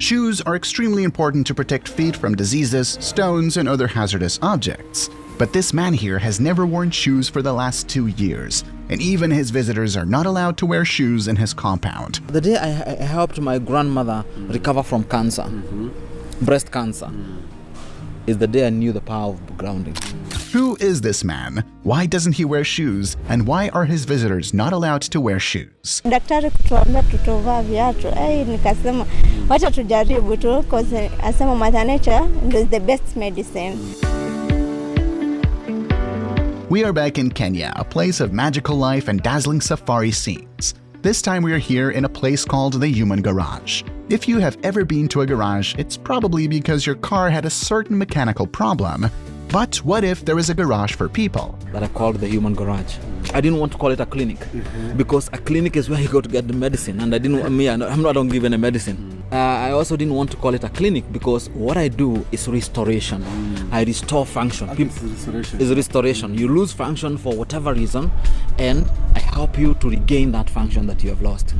Shoes are extremely important to protect feet from diseases, stones, and other hazardous objects. But this man here has never worn shoes for the last 2 years, and even his visitors are not allowed to wear shoes in his compound. The day I helped my grandmother recover from cancer, breast cancer, is the day I knew the power of grounding. Who is this man? Why doesn't he wear shoes? And why are his visitors not allowed to wear shoes? Daktari kutuambia tutovaa viatu. Nikasema wacha tujaribu tu, cause asema Mother Nature is the best medicine. We are back in Kenya, a place of magical life and dazzling safari scenes. This time we are here in a place called the Human Garage. If you have ever been to a garage, it's probably because your car had a certain mechanical problem. But what if there is a garage for people? That I called the Human Garage. I didn't want to call it a clinic because a clinic is where you go to get the medicine, and I don't give any medicine. I also didn't want to call it a clinic because what I do is restoration. I restore function. It's restoration. You lose function for whatever reason, and I help you to regain that function that you have lost.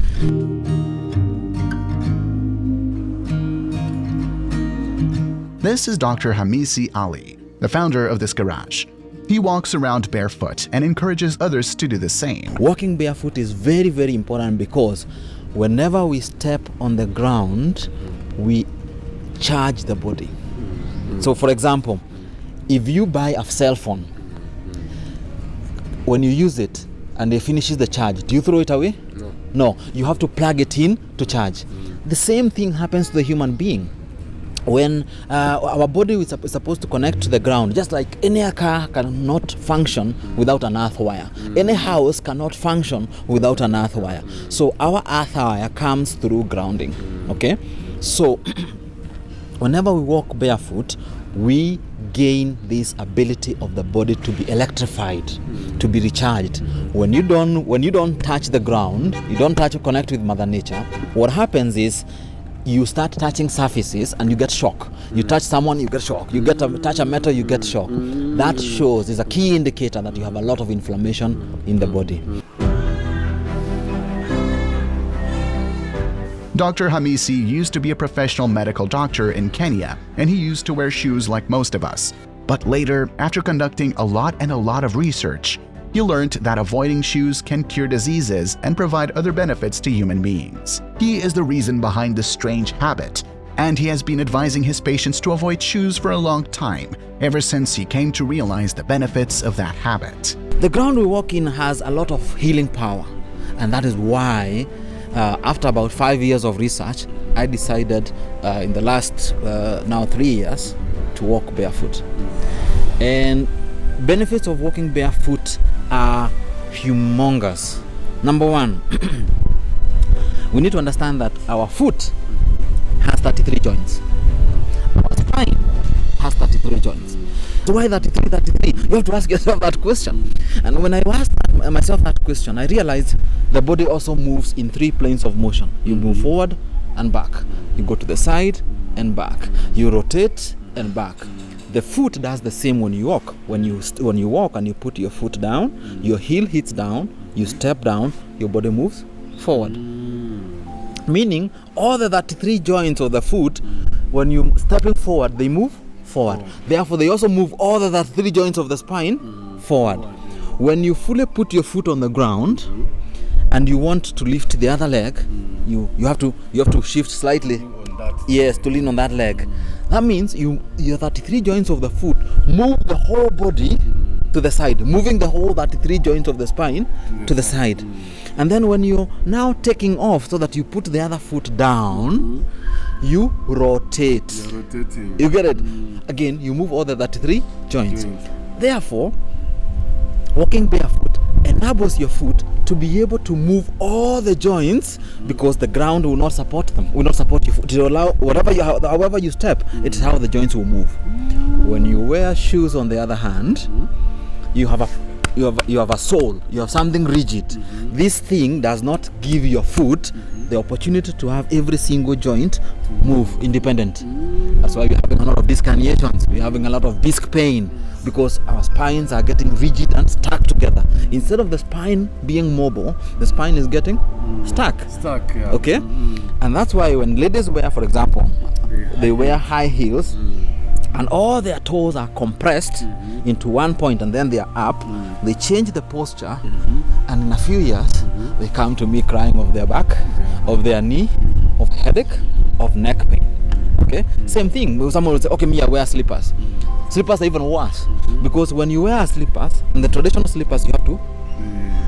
This is Dr. Hamisi Ali, the founder of this garage. He walks around barefoot and encourages others to do the same. Walking barefoot is very, very important because whenever we step on the ground, we charge the body. So for example, if you buy a cell phone, when you use it and it finishes the charge, do you throw it away? No, you have to plug it in to charge. The same thing happens to the human being. When our body is supposed to connect to the ground, just like any car cannot function without an earth wire. Any house cannot function without an earth wire. So our earth wire comes through grounding. Okay? So whenever we walk barefoot, we gain this ability of the body to be electrified, to be recharged. When you don't touch the ground, you don't connect with Mother Nature, what happens is you start touching surfaces and you get shock. You touch someone, you get shock. You touch a metal, you get shock. That is a key indicator that you have a lot of inflammation in the body. Dr. Hamisi used to be a professional medical doctor in Kenya, and he used to wear shoes like most of us. But later, after conducting a lot of research, he learned that avoiding shoes can cure diseases and provide other benefits to human beings. He is the reason behind this strange habit, and he has been advising his patients to avoid shoes for a long time, ever since he came to realize the benefits of that habit. The ground we walk in has a lot of healing power, and that is why after about 5 years of research, I decided in the last now 3 years to walk barefoot. And benefits of walking barefoot are humongous. Number one, we need to understand that our foot has 33 joints. Our spine has 33 joints. So why 33? You have to ask yourself that question. And when I asked myself that question, I realized the body also moves in 3 planes of motion. You move forward and back. You go to the side and back. You rotate and back. The foot does the same when you walk. When you walk and you put your foot down, your heel hits down, you step down, your body moves forward. Meaning, all the 33 joints of the foot, when you're stepping forward, they move forward. Therefore, they also move all the 33 joints of the spine forward. When you fully put your foot on the ground and you want to lift the other leg, you have to shift slightly. Yes, to lean on that leg. That means your 33 joints of the foot move the whole body to the side, moving the whole 33 joints of the spine to the side. And then when you're now taking off so that you put the other foot down, you rotate. You're rotating. You get it? Again, you move all the 33 joints. Therefore, walking barefoot enables your foot to be able to move all the joints because the ground will not support them, will not support your foot. It will allow however you step, it's how the joints will move. When you wear shoes, on the other hand, you have a you have a soul, you have something rigid. This thing does not give your foot the opportunity to have every single joint move independent. That's why we're having a lot of disc herniations, we're having a lot of disc pain, because our spines are getting rigid and stuck together. Instead of the spine being mobile, the spine is getting stuck. Yeah. Okay? And that's why when ladies wear, for example, they wear high heels, and all their toes are compressed into one point, and then they are up, they change the posture, and in a few years they come to me crying of their back, of their knee, of headache, of neck pain. Okay, same thing. Someone will say, okay, me, I wear slippers. Slippers are even worse, because when you wear slippers, in the traditional slippers, you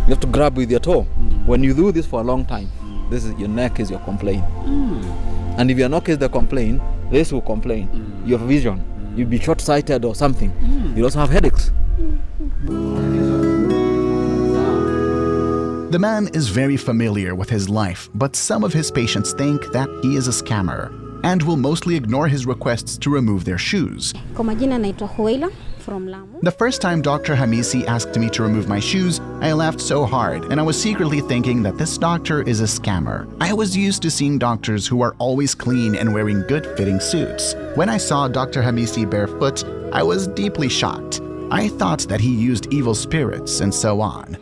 have to grab with your toe. When you do this for a long time, this is your neck is your complaint. And if your neck is the complaint, this will complain. Your vision, you'll be short-sighted or something. You'll also have headaches. The man is very familiar with his life, but some of his patients think that he is a scammer and will mostly ignore his requests to remove their shoes. Kwa majina naitwa Huela from Lamu. The first time Dr. Hamisi asked me to remove my shoes, I laughed so hard, and I was secretly thinking that this doctor is a scammer. I was used to seeing doctors who are always clean and wearing good-fitting suits. When I saw Dr. Hamisi barefoot, I was deeply shocked. I thought that he used evil spirits and so on.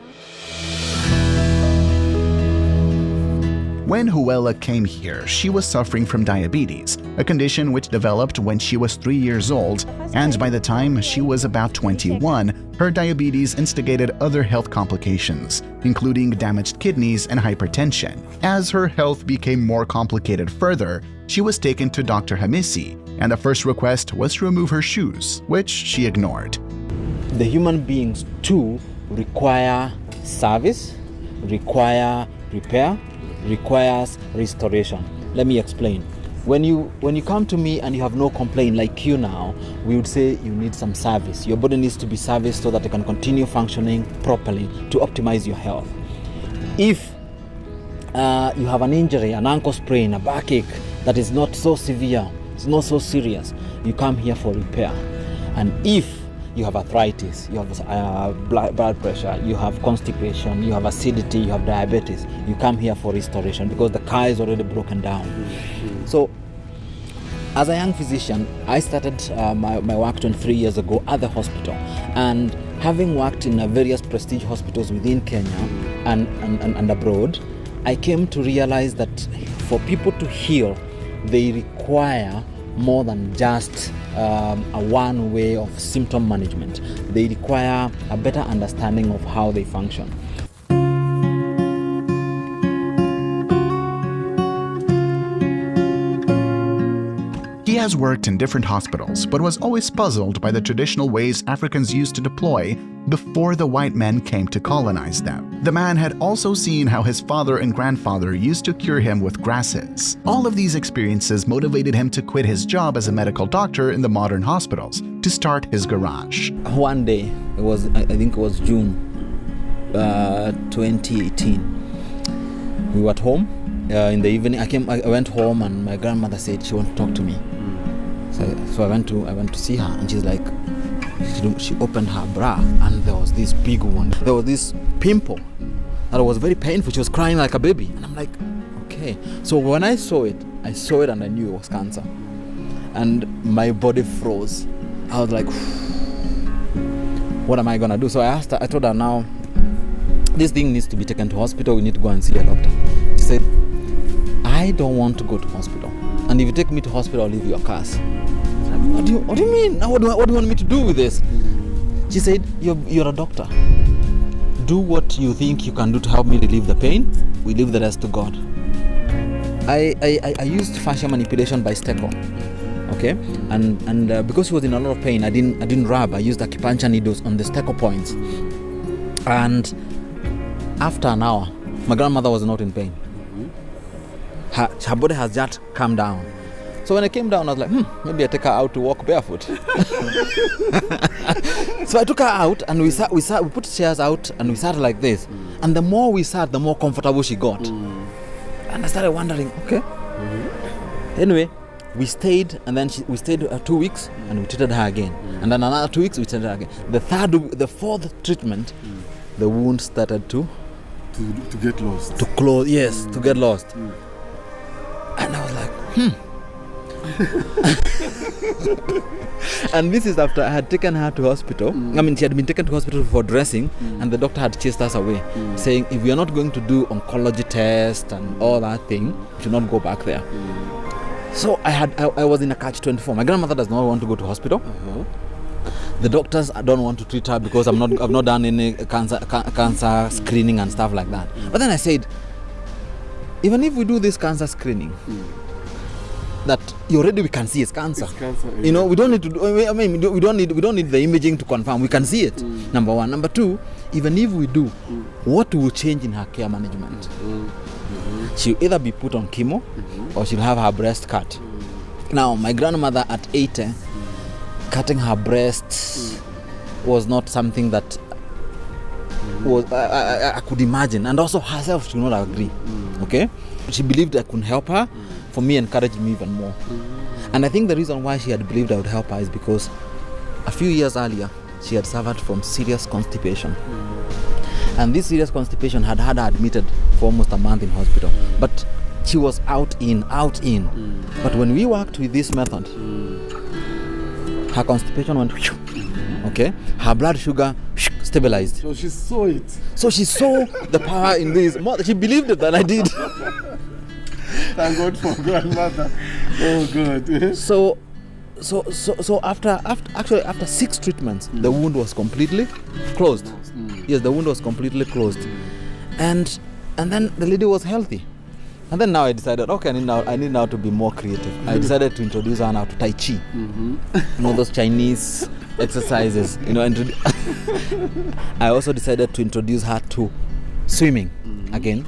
When Huela came here, she was suffering from diabetes, a condition which developed when she was 3 years old, and by the time she was about 21, her diabetes instigated other health complications, including damaged kidneys and hypertension. As her health became more complicated further, she was taken to Dr. Hamisi, and the first request was to remove her shoes, which she ignored. The human beings too require service, require repair, requires restoration. Let me explain. When you come to me and you have no complaint, like you now, we would say you need some service. Your body needs to be serviced so that it can continue functioning properly to optimize your health. If you have an injury, an ankle sprain, a backache that is not so severe, it's not so serious, you come here for repair. And if you have arthritis, you have blood pressure, you have constipation, you have acidity, you have diabetes, you come here for restoration because the car is already broken down. So, as a young physician, I started my work 23 years ago at the hospital. And having worked in various prestige hospitals within Kenya and abroad, I came to realize that for people to heal, they require more than just a one way of symptom management. They require a better understanding of how they function. He has worked in different hospitals, but was always puzzled by the traditional ways Africans used to deploy before the white men came to colonize them. The man had also seen how his father and grandfather used to cure him with grasses. All of these experiences motivated him to quit his job as a medical doctor in the modern hospitals to start his garage. One day, I think it was June 2018, we were at home. In the evening, I went home and my grandmother said she wanted to talk to me. So I went to see her, and she's like, she opened her bra and there was this big one. There was this pimple that was very painful. She was crying like a baby, and I'm like, okay. So when I saw it and I knew it was cancer, and my body froze. I was like, what am I gonna do? So I told her, now this thing needs to be taken to hospital. We need to go and see a doctor. She said, I don't want to go to hospital, and if you take me to hospital, I'll leave your cars. What do you mean? What do you want me to do with this? She said, you're a doctor. Do what you think you can do to help me relieve the pain. We leave the rest to God. I used fascia manipulation by Stecco. Okay, and because she was in a lot of pain, I didn't rub. I used acupuncture needles on the Stecco points. And after an hour, my grandmother was not in pain. Her body has just calmed down. So when I came down, I was like, maybe I take her out to walk barefoot. So I took her out, and we put chairs out, and we sat like this. And the more we sat, the more comfortable she got. And I started wondering, okay. Anyway, We stayed, and then we stayed 2 weeks, and we treated her again. And then another 2 weeks, we treated her again. The fourth treatment, the wound started to get lost. To close, yes, to get lost. And I was like, And this is after I had taken her to hospital. I mean, she had been taken to hospital for dressing, and the doctor had chased us away, saying, if we are not going to do oncology test and all that thing, we should not go back there. So I was in a catch-24. My grandmother does not want to go to hospital. The doctors don't want to treat her because I've not done any cancer screening and stuff like that. But then I said, even if we do this cancer screening, that we can see it's cancer. It's cancer, yeah. You know, we don't need to do, I mean, we don't need the imaging to confirm. We can see it. Number one. Number two, even if we do, what will change in her care management? She'll either be put on chemo or she'll have her breast cut. Now, my grandmother at 80, cutting her breast was not something that was I could imagine, and also herself she would not agree. Okay, she believed I could help her. For me, encouraged me even more. And I think the reason why she had believed I would help her is because a few years earlier she had suffered from serious constipation, and this serious constipation had her admitted for almost a month in hospital. But she was out in. But when we worked with this method, her constipation went, okay, her blood sugar stabilized. So she saw it. So she saw the power in this. She believed it than I did. Thank God for grandmother. Oh God. So after 6 treatments, the wound was completely closed. Yes, the wound was completely closed, and then the lady was healthy. And then now I decided, okay, I need now to be more creative. I decided to introduce her now to Tai Chi. You know, those Chinese exercises. You know, I also decided to introduce her to swimming again.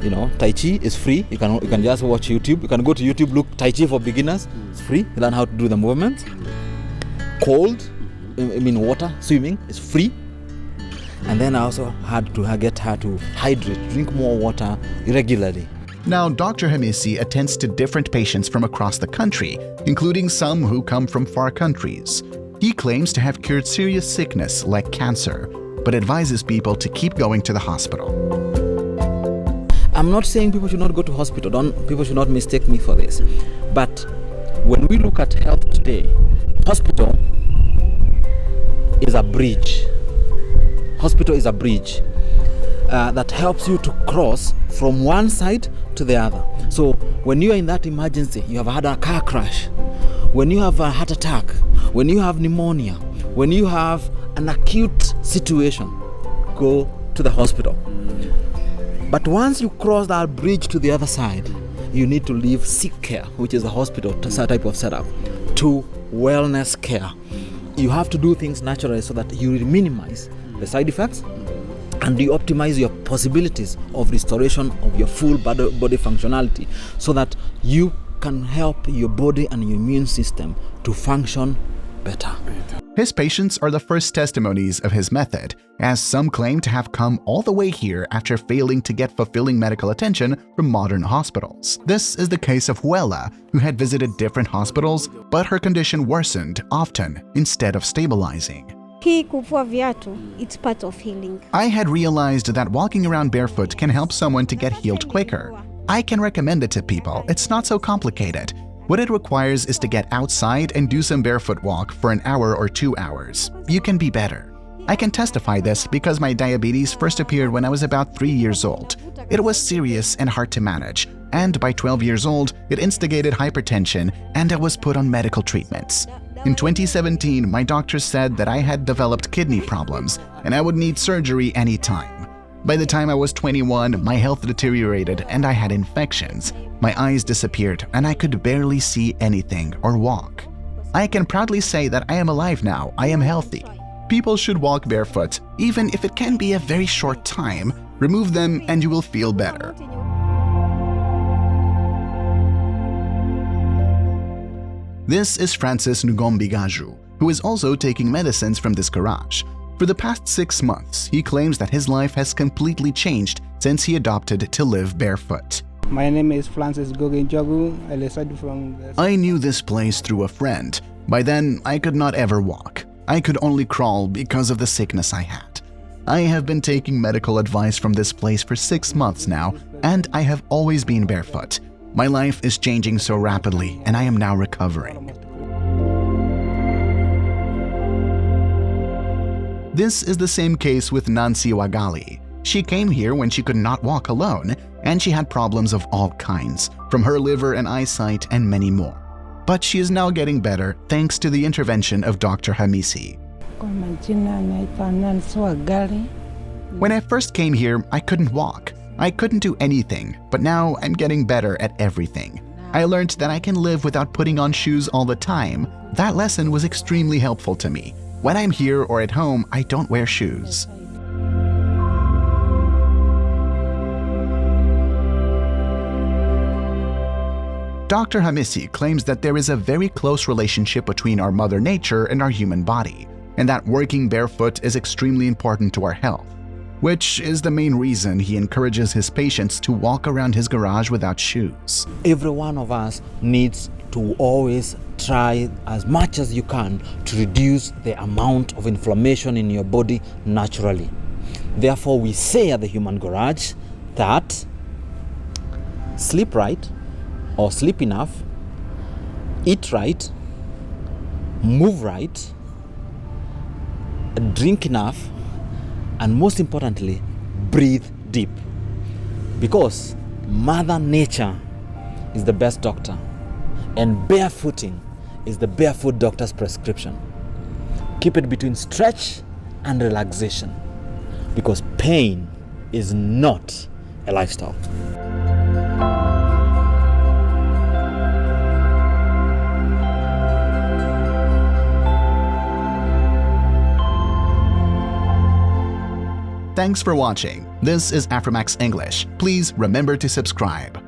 You know, Tai Chi is free. You can just watch YouTube. You can go to YouTube, look Tai Chi for beginners. It's free. You learn how to do the movements. Cold, water, swimming is free. And then I also had to get her to hydrate, drink more water regularly. Now, Dr. Hamisi attends to different patients from across the country, including some who come from far countries. He claims to have cured serious sickness like cancer, but advises people to keep going to the hospital. I'm not saying people should not go to hospital. People should not mistake me for this. But when we look at health today, hospital is a bridge. Hospital is a bridge that helps you to cross from one side to the other. So when you are in that emergency, you have had a car crash, when you have a heart attack, when you have pneumonia, when you have an acute situation, go to the hospital. But once you cross that bridge to the other side, you need to leave sick care, which is a hospital type of setup, to wellness care. You have to do things naturally so that you minimize the side effects and you optimize your possibilities of restoration of your full body functionality so that you can help your body and your immune system to function better. His patients are the first testimonies of his method, as some claim to have come all the way here after failing to get fulfilling medical attention from modern hospitals. This is the case of Huela, who had visited different hospitals, but her condition worsened often instead of stabilizing. Hii kuvua viatu, it's part of healing. I had realized that walking around barefoot can help someone to get healed quicker. I can recommend it to people. It's not so complicated. What it requires is to get outside and do some barefoot walk for an hour or 2 hours. You can be better. I can testify this because my diabetes first appeared when I was about 3 years old. It was serious and hard to manage, and by 12 years old, it instigated hypertension and I was put on medical treatments. In 2017, my doctor said that I had developed kidney problems and I would need surgery anytime. By the time I was 21, my health deteriorated and I had infections. My eyes disappeared and I could barely see anything or walk. I can proudly say that I am alive now. I am healthy. People should walk barefoot, even if it can be a very short time. Remove them and you will feel better. This is Francis Ngumbigaju, who is also taking medicines from this garage. For the past 6 months, he claims that his life has completely changed since he adopted to live barefoot. My name is Francis Gogenjogu. I reside from the... I knew this place through a friend. By then, I could not ever walk. I could only crawl because of the sickness I had. I have been taking medical advice from this place for 6 months now, and I have always been barefoot. My life is changing so rapidly, and I am now recovering. This is the same case with Nancy Wagali. She came here when she could not walk alone, and she had problems of all kinds, from her liver and eyesight and many more. But she is now getting better thanks to the intervention of Dr. Hamisi. When I first came here, I couldn't walk. I couldn't do anything, but now I'm getting better at everything. I learned that I can live without putting on shoes all the time. That lesson was extremely helpful to me. When I'm here or at home, I don't wear shoes. Dr. Hamisi claims that there is a very close relationship between our Mother Nature and our human body, and that working barefoot is extremely important to our health, which is the main reason he encourages his patients to walk around his garage without shoes. Every one of us needs to always try as much as you can to reduce the amount of inflammation in your body naturally. Therefore, we say at the Human Garage that sleep right or sleep enough, eat right, move right, drink enough, and most importantly, breathe deep. Because Mother Nature is the best doctor, and barefooting is the barefoot doctor's prescription. Keep it between stretch and relaxation, because pain is not a lifestyle. Thanks for watching. This is Afromax English. Please remember to subscribe.